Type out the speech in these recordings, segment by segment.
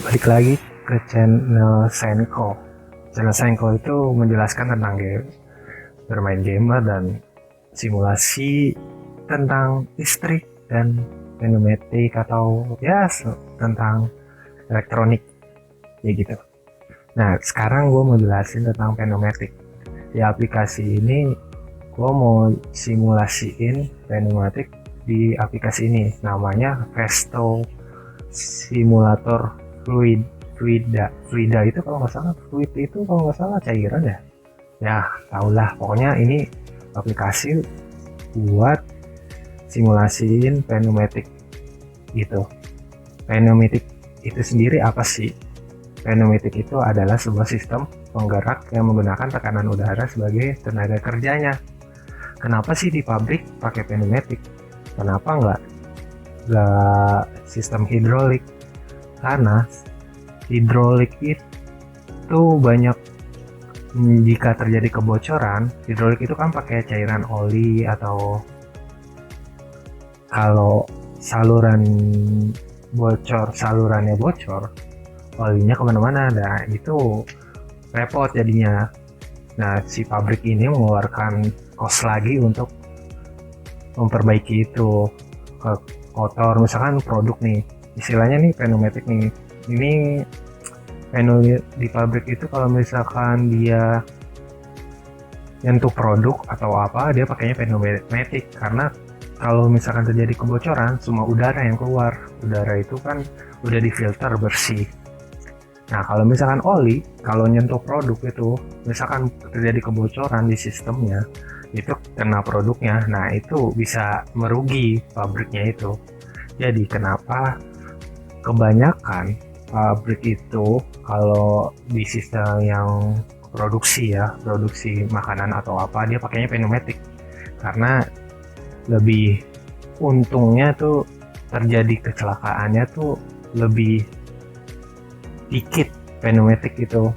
Balik lagi ke channel Senko. Channel Senko itu menjelaskan tentang game, bermain gamer dan simulasi tentang listrik dan pneumatik atau ya tentang elektronik ya gitu. Nah sekarang gue mau jelasin tentang pneumatik. Di aplikasi ini gue mau simulasiin pneumatik di aplikasi ini, namanya Festo Simulator Fluida itu kalau nggak salah, fluid itu kalau nggak salah cairan ya tau lah, pokoknya ini aplikasi buat simulasiin pneumatik gitu. Pneumatik itu sendiri apa sih? Pneumatik itu adalah sebuah sistem penggerak yang menggunakan tekanan udara sebagai tenaga kerjanya. Kenapa sih di pabrik pakai pneumatik? Kenapa nggak sistem hidrolik? Karena hidrolik itu banyak, jika terjadi kebocoran, hidrolik itu kan pakai cairan oli, atau kalau salurannya bocor, olinya kemana-mana, nah itu repot jadinya. Nah si pabrik ini mengeluarkan kos lagi untuk memperbaiki itu ke kotor, misalkan produk nih, istilahnya nih pneumatik nih, ini pneumatik di pabrik itu kalau misalkan dia nyentuh produk atau apa, dia pakainya pneumatik, karena kalau misalkan terjadi kebocoran, semua udara yang keluar, udara itu kan udah difilter bersih. Nah kalau misalkan oli, kalau nyentuh produk itu, misalkan terjadi kebocoran di sistemnya, itu kena produknya, nah itu bisa merugi pabriknya itu. Jadi kenapa kebanyakan pabrik itu kalau di sistem yang produksi makanan atau apa, dia pakainya pneumatik, karena lebih untungnya tuh terjadi kecelakaannya tuh lebih dikit pneumatik itu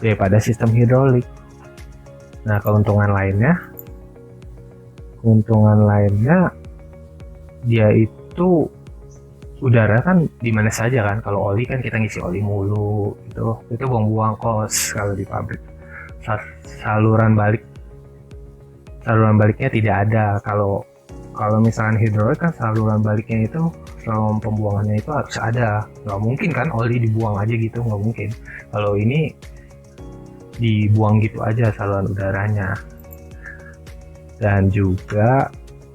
daripada sistem hidrolik. Nah keuntungan lainnya dia itu udara kan di mana saja kan. Kalau oli kan kita ngisi oli mulu, itu buang-buang kos. Kalau di pabrik saluran baliknya tidak ada. Kalau misalkan hidrolik kan saluran baliknya itu, saluran pembuangannya itu harus ada. Nggak mungkin kan oli dibuang aja gitu, nggak mungkin. Kalau ini dibuang gitu aja saluran udaranya. Dan juga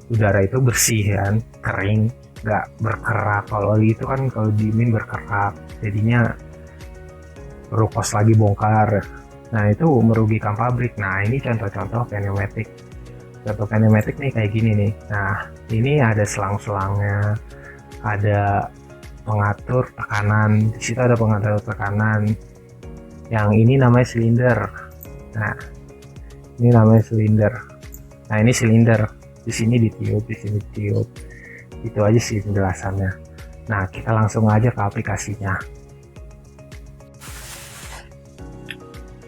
udara itu bersih kan, kering, nggak berkerak. Kalau oli itu kan kalau dingin berkerak, jadinya perlu kos lagi bongkar. Nah itu merugikan pabrik. Nah ini contoh-contoh pneumatik. Contoh pneumatik nih kayak gini nih. Nah ini ada selang-selangnya, ada pengatur tekanan. Di situ ada pengatur tekanan. Yang ini namanya silinder. Nah ini namanya silinder. Nah ini silinder. Di sini ditiup, di sini ditiup. Itu aja sih penjelasannya. Nah kita langsung aja ke aplikasinya.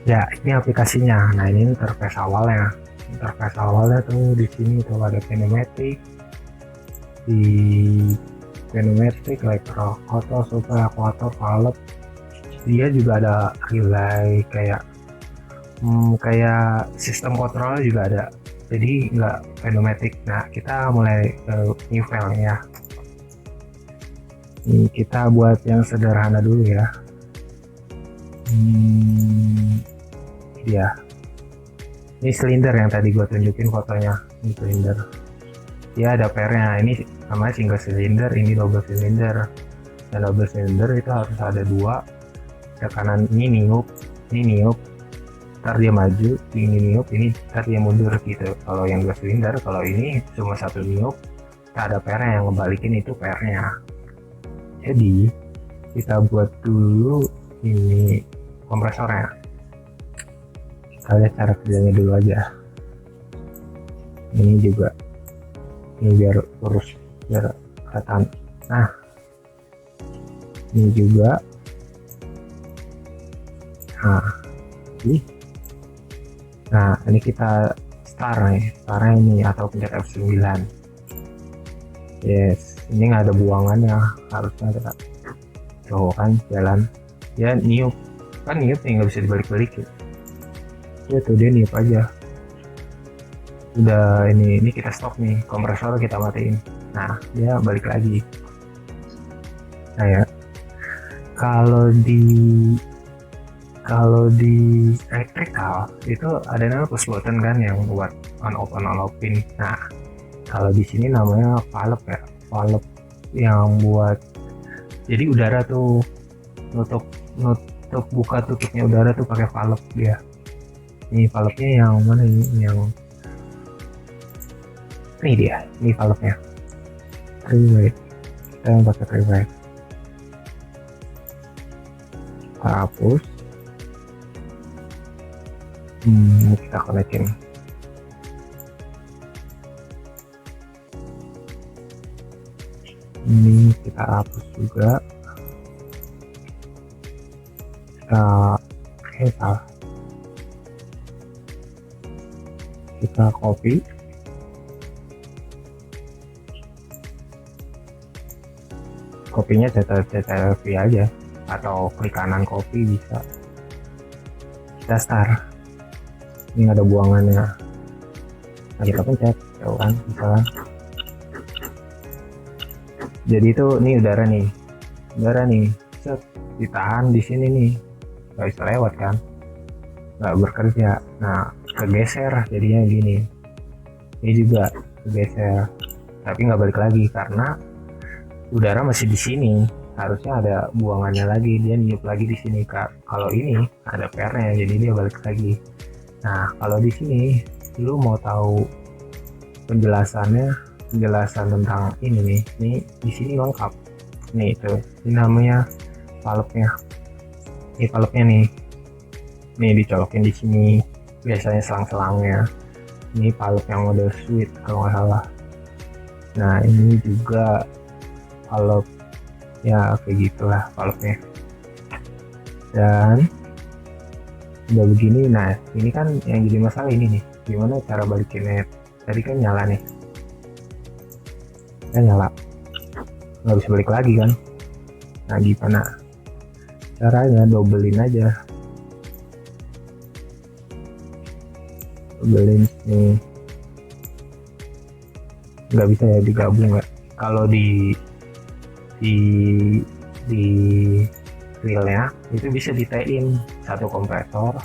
Ya ini aplikasinya. Nah ini interface awalnya. Interface awalnya tuh di sini tuh ada pneumatik, di pneumatik, elektrokotor, super aquator, valve. Dia juga ada relay, kayak sistem kontrolnya juga ada. Jadi nggak pneumatik. Nah kita mulai new file ya. Ini kita buat yang sederhana dulu ya. Ya ini silinder yang tadi gue tunjukin fotonya. Ini silinder, dia ada pairnya. Ini namanya single silinder, ini double silinder. Dan double silinder itu harus ada dua tekanan. Ini niup, ntar dia maju, ini niup, ini ntar dia mundur gitu. Kalau yang dua silinder, kalau ini cuma satu niup, kita ada pairnya yang ngebalikin itu pairnya. Jadi kita buat dulu ini kompresornya. Kita lihat cara kerjanya dulu aja. Ini juga, ini biar lurus, biar kelihatan. Nah ini juga. Nah ini kita startnya ini, atau pencet F9. Yes, ini nggak ada buangannya, harusnya ada. cowok kan jalan, dia niup, kan niup nih nggak bisa dibalik-balik ya tuh dia niup aja. Udah ini kita stop nih, kompresor kita matiin, nah dia balik lagi. Nah ya, kalau di electrical itu ada namanya push button kan yang buat on offin. Nah kalau di sini namanya valve ya, valve yang buat jadi udara tuh nutup buka tutupnya udara tuh pakai valve dia. Ini valve-nya yang mana ini, yang ini dia, ini valve-nya. Private, kita yang pakai private. Kita hapus. Kita konekin. Ini kita hapus juga. Kita copy. Kopinya CTRL-V aja, atau klik kanan copy bisa. Kita start. Ini ada buangannya. Nah, kita pencet, ya kan, misalkan. Jadi itu ini udara nih, set, ditahan di sini nih, nggak bisa lewat kan, nggak bekerja. Nah, kegeser jadinya gini. Ini juga kegeser, tapi nggak balik lagi karena udara masih di sini. Harusnya ada buangannya lagi, dia niup lagi di sini kak. Kalau ini ada PR-nya, jadi dia balik lagi. Nah, kalau di sini lu mau tahu penjelasan tentang ini nih. Ini di sini lengkap. Nih itu, ini namanya valve-nya. Ini valve-nya nih. Nih dicolokin di sini. Biasanya selang-selangnya. Ini valve yang model switch kalau nggak salah. Nah, ini juga valve ya kayak gitulah valve-nya. Dan udah begini, nah ini kan yang jadi masalah ini nih, gimana cara balikinnya. Tadi kan nyala nih, nyala, nggak bisa balik lagi kan. Nah gimana caranya? Dobelin aja, dobelin nih, nggak bisa ya digabung ya. Kalau di wheelnya itu bisa ditain satu kompresor,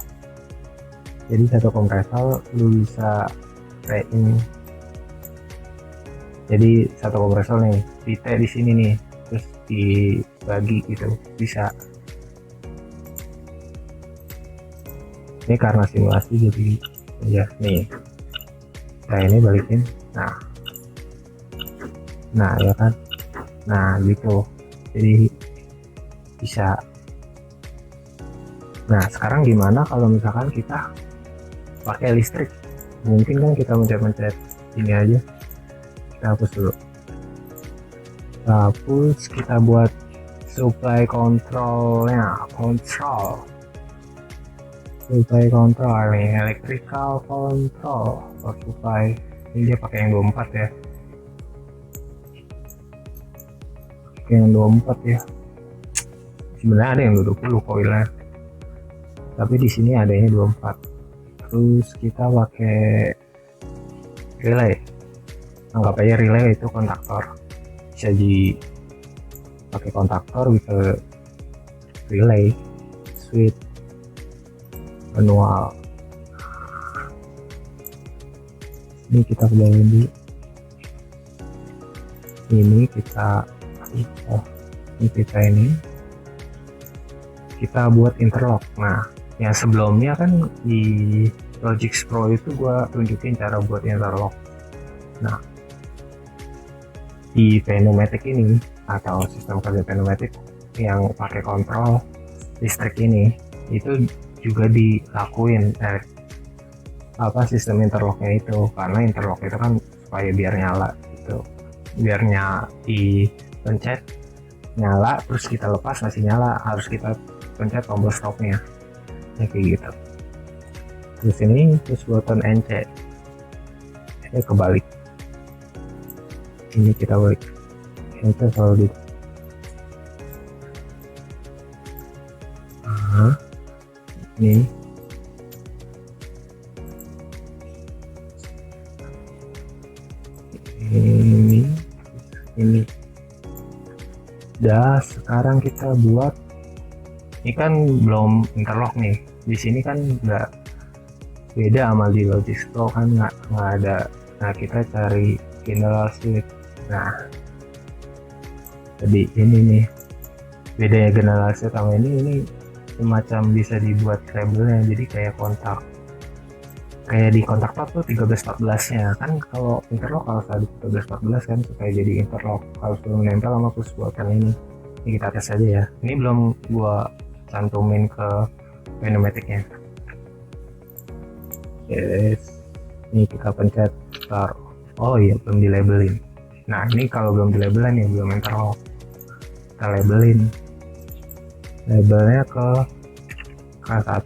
jadi satu kompresor lu bisa tain. Jadi satu kompresor nih di sini nih, terus dibagi gitu bisa. Ini karena simulasi jadi ya nih, nah ini balikin. Nah ya kan, nah gitu, jadi bisa. Nah sekarang gimana kalau misalkan kita pakai listrik? Mungkin kan kita mencet-mencet ini aja. Kita hapus dulu, kita hapus, kita buat supply controlnya, supply control nih, electrical control or supply. Ini dia pakai yang 24 ya, yang 24 ya. Sebenarnya ada yang 20 koilnya, tapi di sini adanya 24. Terus kita pakai relay, anggap aja relay itu kontaktor, bisa pakai kontaktor, bisa relay, switch, manual. Ini kita keluarin dulu, ini kita buat interlock. Nah yang sebelumnya kan di Logix Pro itu gua tunjukin cara buat interlock. Nah di pneumatic ini atau sistem kerja pneumatic yang pakai kontrol listrik ini, itu juga dilakuin sistem interlocknya itu, karena interlock itu kan supaya biar nyala gitu, biarnya dipencet nyala, terus kita lepas masih nyala, harus kita pencet tombol stopnya ya, kayak gitu. Terus ini push button NC, ini kebalik, ini kita balik, itu selalu di nih ini udah. Sekarang kita buat, ini kan belum interlock nih, di sini kan nggak beda sama di Logic Pro kan, nggak ada. Nah kita cari general switch. Nah jadi ini nih bedanya general switch sama ini semacam bisa dibuat labelnya, jadi kayak kontak, kayak di kontak tab tuh 1314 nya kan. Kalau interlock kalau tadi 1314 kan supaya jadi interlock harus belum nempel sama push button ini kita tes aja ya. Ini belum gua cantumin ke pneumaticnya. Yes, ini kita pencet start. Oh iya belum di labelin. Nah ini kalau belum di labelin ya belum interlock, kita labelin, labelnya ke K1,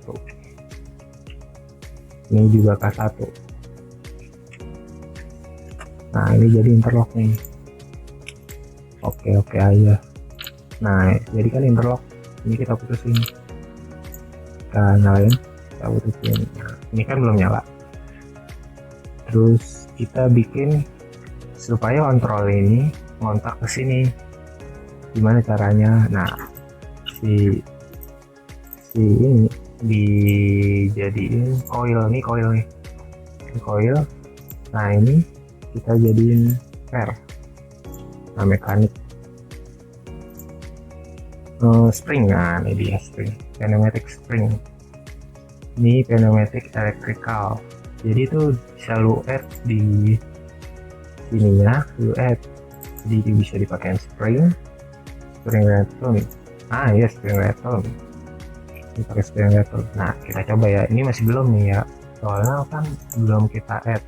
ini juga K1. Nah ini jadi interlock nih. Oke aja. Nah jadi kan interlock, ini kita putusin, kita nyalain, kita putusin. Nah, ini kan belum nyala. Terus kita bikin supaya kontrol ini ngontak ke sini. Gimana caranya? Nah si ini dijadiin coil nih, ini coil. Nah ini kita jadiin pair. Nah mekanik spring. Nah ini dia spring, pneumatic spring. Ini pneumatic electrical, jadi itu bisa lu add di sini ya, lu add, jadi bisa dipakai spring return. Ah iya, spring return, dipakai spring return. Nah kita coba ya, ini masih belum nih ya, soalnya kan belum kita add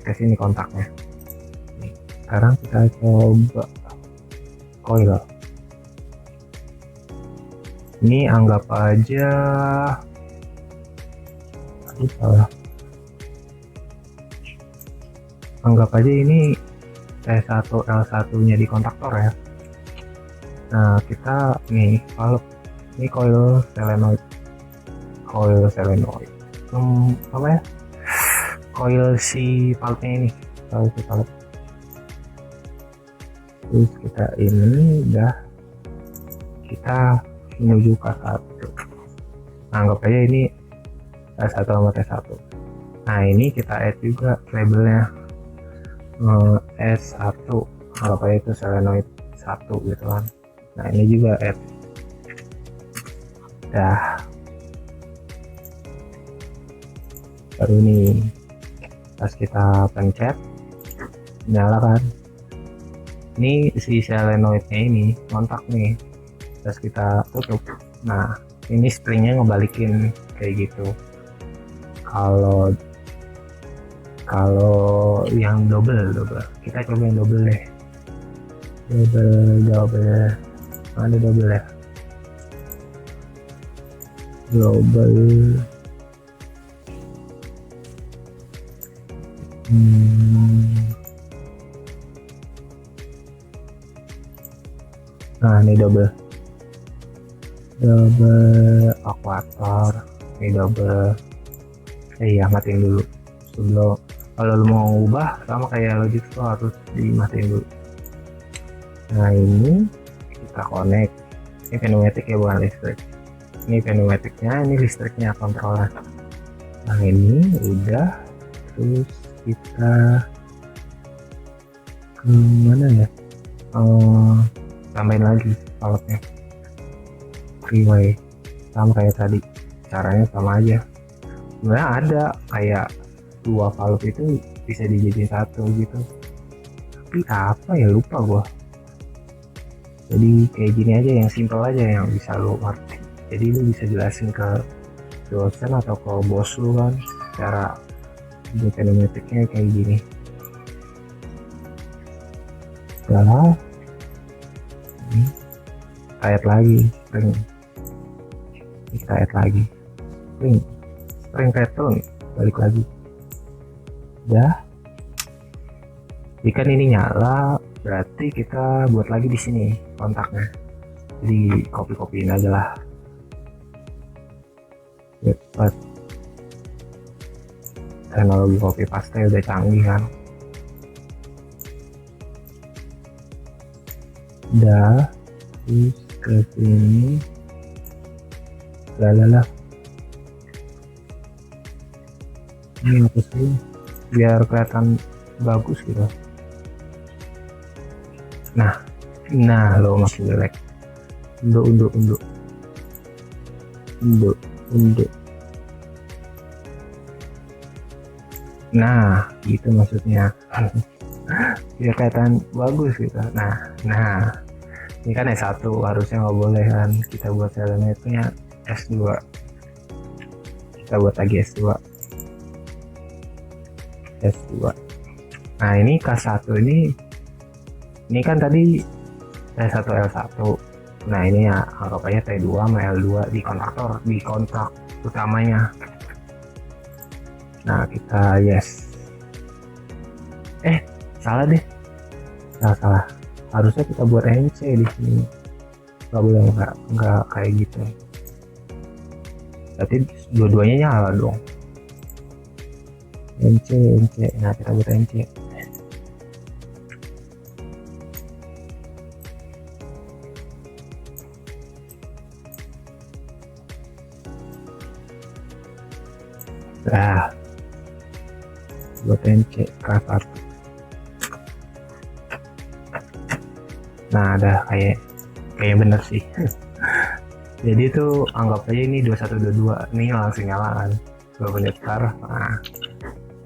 ke sini kontaknya. Sekarang kita coba coil. Ini anggap aja ini T1 L1 nya di kontaktor ya. Nah kita nih kalau ini coil solenoid, apa ya, coil si palutnya ini, coil si palut. Terus kita ini udah, kita menuju K1. Anggap aja ini T1 sama T1. Nah ini kita add juga labelnya S1, anggap aja itu solenoid 1 gitu kan. Nah ini juga add. Dah baru nih pas kita pencet nyala kan, ini si solenoidnya ini kontak nih, terus kita tutup. Nah ini springnya ngebalikin kayak gitu. Kalau yang double kita coba yang double deh. Double ada double ya, double. Nah ini double akuator, ini double. Iya matiin dulu sebelum, kalau lu mau ubah sama kayak Logic Pro harus dimatiin dulu. Nah ini kita connect, ini pneumatic ya bukan listrik, ini pneumaticnya, ini listriknya kontroler. Nah ini udah. Terus kita ke mana ya, tambahin lagi palutnya freeway, sama kayak tadi, caranya sama aja. Sebenarnya ada kayak dua palut itu bisa dijadiin satu gitu, tapi apa ya lupa gua. Jadi kayak gini aja yang simple aja yang bisa lu ngerti, jadi lu bisa jelasin ke dosen atau ke bos lu kan cara di pneumaticnya kayak gini. Setelah kita add lagi spring, kita add lagi spring return, balik lagi. Udah, ikan ini nyala, berarti kita buat lagi di sini kontaknya, jadi copy-copyin aja lah. But teknologi copy paste udah canggih kan. Udah, terus ke sini, lalala. Ini apa sih? Biar kelihatan bagus gitu. Nah lo makin jelek. Unduk. Nah, gitu maksudnya. Biar kelihatan bagus gitu. Nah, ini kan S1 harusnya nggak boleh kan. Kita buat selenetnya S2. Kita buat lagi S2. Nah, ini K1 ini kan tadi T1 L1. Nah, ini ya anggap aja T2 sama L2 di kontrak utamanya. Nah, kita yes. Salah deh. Salah. Harusnya kita buat NC di sini. Nggak boleh nggak kayak gitu. Berarti dua-duanya nyala dong. NC. Nah, kita buat NC. Nah, buat NC K1. Nah, ada kayak bener sih. Jadi itu anggap aja ini 2122 nih langsung nyala kan. 2 menit sekarang.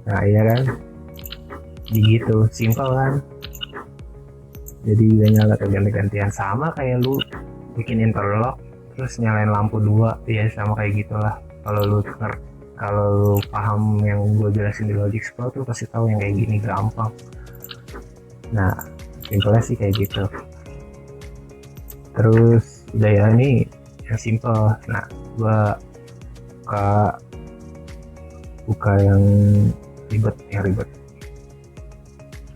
Nah iya kan. Begitu, simpel kan. Jadi udah nyala ganti-gantian, sama kayak lu bikin interlock terus nyalain lampu 2 ya, sama kayak gitulah. Kalau lu paham yang gue jelasin di Logic Pro tuh pasti tahu yang kayak gini gampang. Nah, simpelnya sih kayak gitu. Terus udah ya, ini yang simple. Nah, gua buka yang ribet.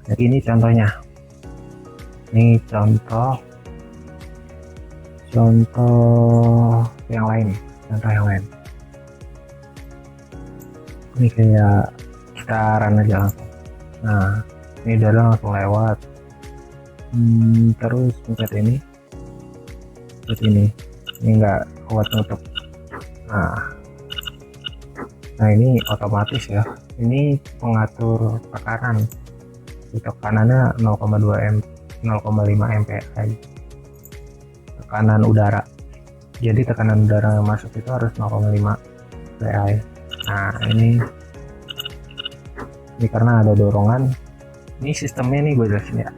Jadi ini contohnya. Ini contoh yang lain. Ini kayak kita run aja langsung. Nah, ini udah langsung lewat. Terus pencet ini nggak kuat nutup. Nah ini otomatis ya, ini pengatur tekanan. Tekanannya 0,5 MPa, tekanan udara. Jadi tekanan udara yang masuk itu harus 0,5 PA. Nah ini karena ada dorongan. Ini sistemnya nih gue jelasin ya.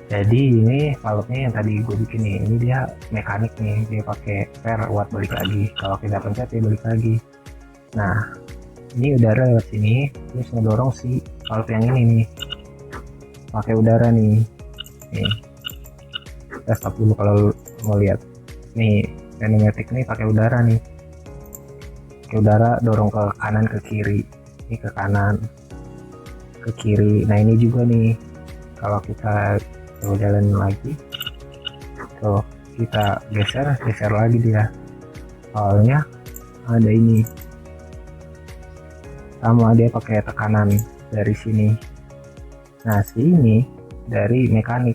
Jadi ini valve-nya yang tadi gue bikin nih, ini dia mekanik nih, dia pakai per watt balik lagi. Kalau kita pencet dia balik lagi. Nah, ini udara lewat sini, terus ngedorong si valve yang ini nih, pakai udara nih. Kita stop dulu kalau mau lihat. Nih, pneumatik nih pakai udara nih. Pakai udara dorong ke kanan ke kiri. Ini ke kanan, ke kiri. Nah ini juga nih, kalau kita jalan lagi tuh kita geser lagi dia, soalnya ada ini sama dia pakai tekanan dari sini. Nah sini dari mekaniknya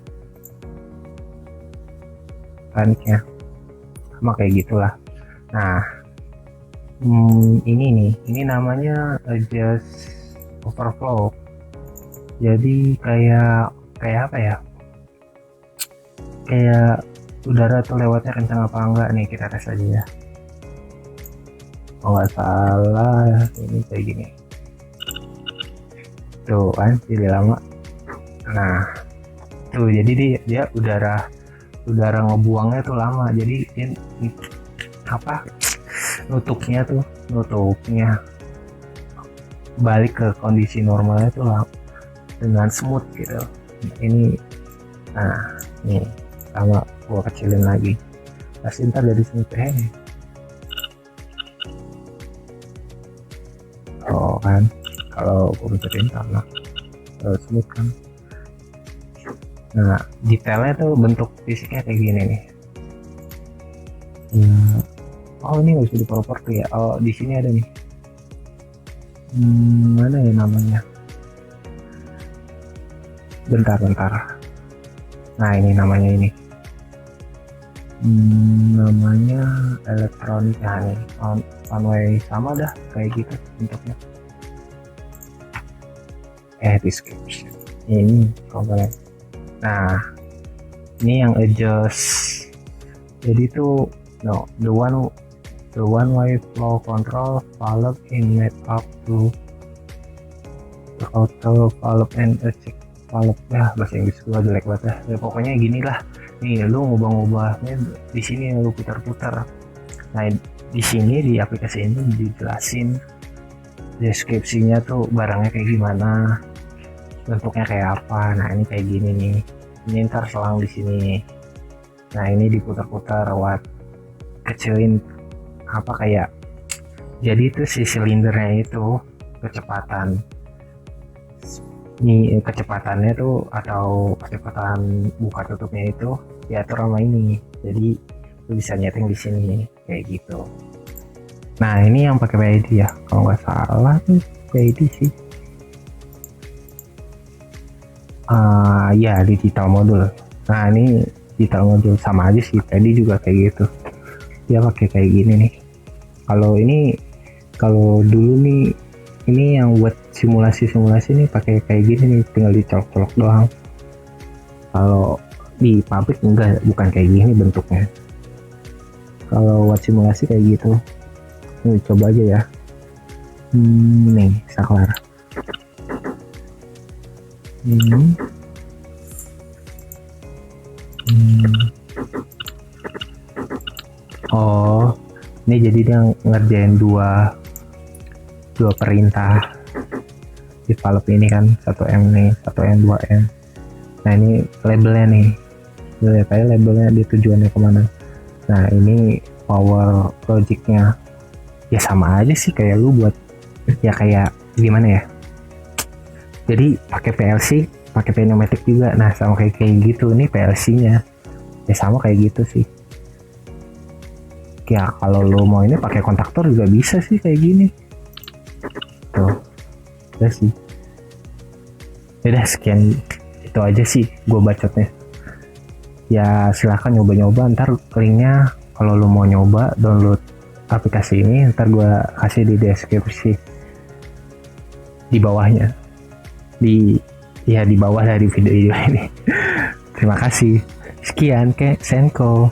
sama kayak gitulah. Nah ini namanya adjust overflow. Jadi kayak apa ya, kayak udara tuh lewatnya kencang apa enggak nih, kita tes aja ya. Kalau nggak salah ini kayak gini tuh kan, jadi lama. Nah tuh jadi dia udara ngebuangnya tuh lama, jadi dia nutupnya balik ke kondisi normalnya tuh lama dengan smooth gitu. Ini nih sama gua kecilin lagi, pasti ntar dari sini kan kalau gua pencetin sama smooth kan. Nah detailnya tuh bentuk fisiknya kayak gini nih. Oh ini nggak bisa di properti ya. Oh di sini ada nih. Mana ya namanya? Bentar. Nah ini namanya ini. Namanya elektronika nih. One sama dah kayak gitu bentuknya. Description. Ini komponen. Nah ini yang adjust. Jadi itu the one way flow control valve inlet up to the auto valve and check valve. Ya bahasa Inggris gua jelek banget ya. Pokoknya gini lah. Nih lu ngubah-ngubahnya di sini lu putar-putar. Nah di sini di aplikasi ini dijelasin deskripsinya tuh barangnya kayak gimana, bentuknya kayak apa. Nah ini kayak gini nih. Ini ntar selang di sini. Nah ini diputar-putar buat kecilin apa kayak. Jadi itu si silindernya itu kecepatan. Ini kecepatannya tuh atau kecepatan buka tutupnya itu diatur sama ini. Jadi lu bisa nyeting di sini kayak gitu. Nah ini yang pakai PID ya, kalau nggak salah tuh PID sih. Ya digital modul. Nah ini digital modul sama aja sih, tadi juga kayak gitu. Dia pakai kayak gini nih. Kalau dulu nih ini yang buat simulasi nih pakai kayak gini nih, tinggal dicolok-colok doang. Kalau di pabrik bukan kayak gini bentuknya. Kalau buat simulasi kayak gitu. Nih coba aja ya. Nih saklar. Oh, ini jadi dia ngerjain dua perintah di valve ini kan, 1M nih, 1M 2M. Nah ini labelnya nih, lihat aja labelnya di tujuannya kemana. Nah ini power logicnya ya sama aja sih kayak lu buat ya kayak gimana ya, jadi pakai PLC pakai pneumatik juga. Nah sama kayak gitu nih PLC nya ya sama kayak gitu sih ya. Kalau lo mau ini pakai kontaktor juga bisa sih kayak gini tuh ya sih. Udah sekian itu aja sih gue bacotnya ya. Silahkan nyoba-nyoba, ntar linknya kalau lo mau nyoba download aplikasi ini ntar gue kasih di deskripsi di bawahnya, di bawah dari video ini. Terima kasih, sekian, Kek Senko.